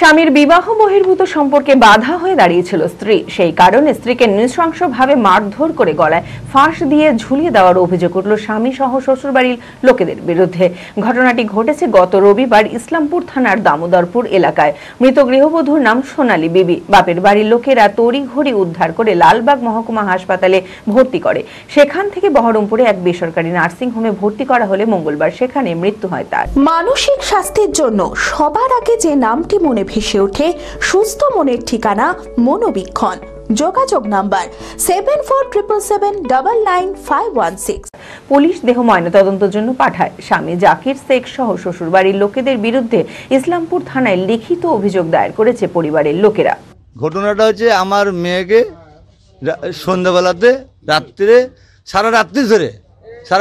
স্বামীর বিবাহ বহির্ভূত সম্পর্কে বাধা হয়ে দাঁড়িয়েছিল স্ত্রী। সেই কারণে স্ত্রীকে নৃশংসভাবে মারধর করে গলায় ফাঁস দিয়ে ঝুলিয়ে দেওয়ার অভিযোগ উঠল স্বামী সহ শ্বশুরবাড়ির লোকেদের বিরুদ্ধে। ঘটনাটি ঘটেছে গত রবিবার ইসলামপুর থানার দামোদরপুর এলাকায়। মৃত গৃহবধূর নাম সোনালী বিবি। বাপের বাড়ির লোকেরা তড়িঘড়ি উদ্ধার করে লালবাগ মহকুমা হাসপাতালে ভর্তি করে। সেখান থেকে বহরমপুরে এক বেসরকারি নার্সিং হোমে ভর্তি করা হলে মঙ্গলবার সেখানে মৃত্যু হয় তার। মানসিক স্বাস্থ্যের জন্য সবার আগে যে নামটি মনে ভেসে ওঠে, সুস্থ মনের ঠিকানা মনোবীক্ষণ। যোগাযোগ নাম্বার 7477799516। পুলিশ দেহ ময়নাতদন্তের জন্য পাঠায়। স্বামী জাকির শেখ সহ শ্বশুরবাড়ির লোকেদের বিরুদ্ধে ইসলামপুর থানায় লিখিত অভিযোগ দায়ের করেছে পরিবারের লোকেরা। ঘটনাটা হচ্ছে আমার মেয়েকে সন্ধ্যাবেলাতে রাত্রে সারা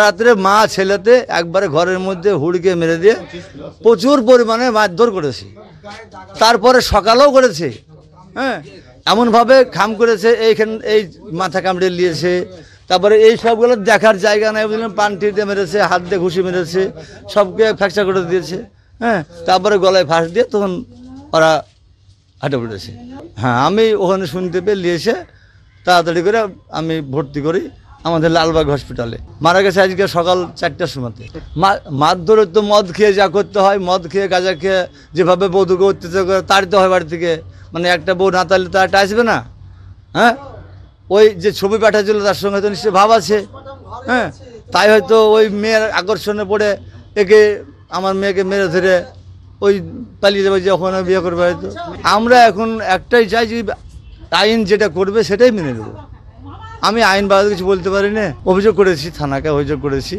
রাত্রে মা ছেলেতে একবারে ঘরের মধ্যে হুড়কে মেরে দিয়ে প্রচুর পরিমাণে মারধর করেছে। তারপরে সকালেও করেছে, হ্যাঁ, এমনভাবে খাম করেছে, এই মাথা কামড়ে নিয়েছে। তারপরে এই সবগুলো দেখার জায়গা নাই, বুঝলেন, পানটিতে মেরেছে, হাত দিয়ে ঘুষি মেরেছে, সবকে ফ্র্যাকচার করে দিয়েছে, হ্যাঁ। তারপরে গলায় ফাঁস দিয়ে তখন ওরা হাঁটে পড়েছে। হ্যাঁ, আমি ওখানে শুনতে পেয়ে নিয়ে এসে তাড়াতাড়ি করে আমি ভর্তি করি আমাদের লালবাগ হসপিটালে। মারা গেছে আজকে সকাল 4টার সময়তে। মারধরে তো মদ খেয়ে যা করতে হয়, মদ খেয়ে গাঁজা খেয়ে যেভাবে বধূকে অত্যাচার করে তাড়িতে হয় বাড়ি থেকে। মানে একটা বউ না তাহলে তো একটা আসবে না, হ্যাঁ। ওই যে ছবি পাঠাচ্ছিল তার সঙ্গে তো নিশ্চয়ই ভাব আছে, হ্যাঁ। তাই হয়তো ওই মেয়ের আকর্ষণে পড়ে আমার মেয়েকে মেরে ধরে ওই পালিয়ে যাবে, যখন বিয়ে করবে হয়তো। আমরা এখন একটাই চাই যে আইন যেটা করবে সেটাই মেনে নেব। আমি আইন বাদ কিছু বলতে পারি না। অভিযোগ করেছি, থানাকে অভিযোগ করেছি।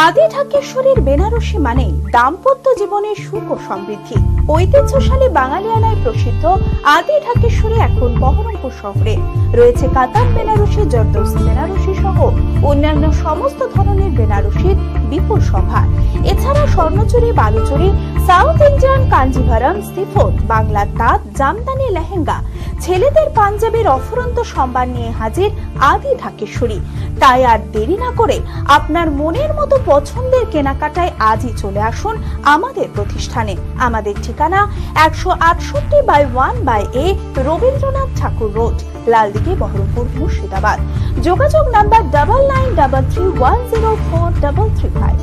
আদি ঢাকেশ্বরীর বেনারসি মানে দাম্পত্য জীবনের সুখ ও সমৃদ্ধি। ঐতিহ্যশালী বাঙালিয়ানায় প্রসিদ্ধ আদি ঢাকেশ্বরী এখন বহরমপুর শহরে রয়েছে। কাতার বেনারসি, জর্দৌসি বেনারসি সহ অন্যান্য সমস্ত ধরনের বেনারসির বিপুল সম্ভার। এছাড়া Swarnachuri, Baluchari, south Indian Kanjivaram, chiffon, বাংলার তাঁত, জামদানি, লেহেঙ্গা, ছেলেদের পাঞ্জাবের অফুরন্ত সম্ভার নিয়ে হাজির আদি ঢাকেশ্বরী। তাই আর দেরি না করে আপনার মনের মতো পছন্দের কেনাকাটায় আজই চলে আসুন আমাদের প্রতিষ্ঠানে। আমাদের ঠিকানা 168/1/A রবীন্দ্রনাথ ঠাকুর রোড, লালদিঘি, বহরমপুর, মুর্শিদাবাদ। যোগাযোগ নাম্বার 9933104335।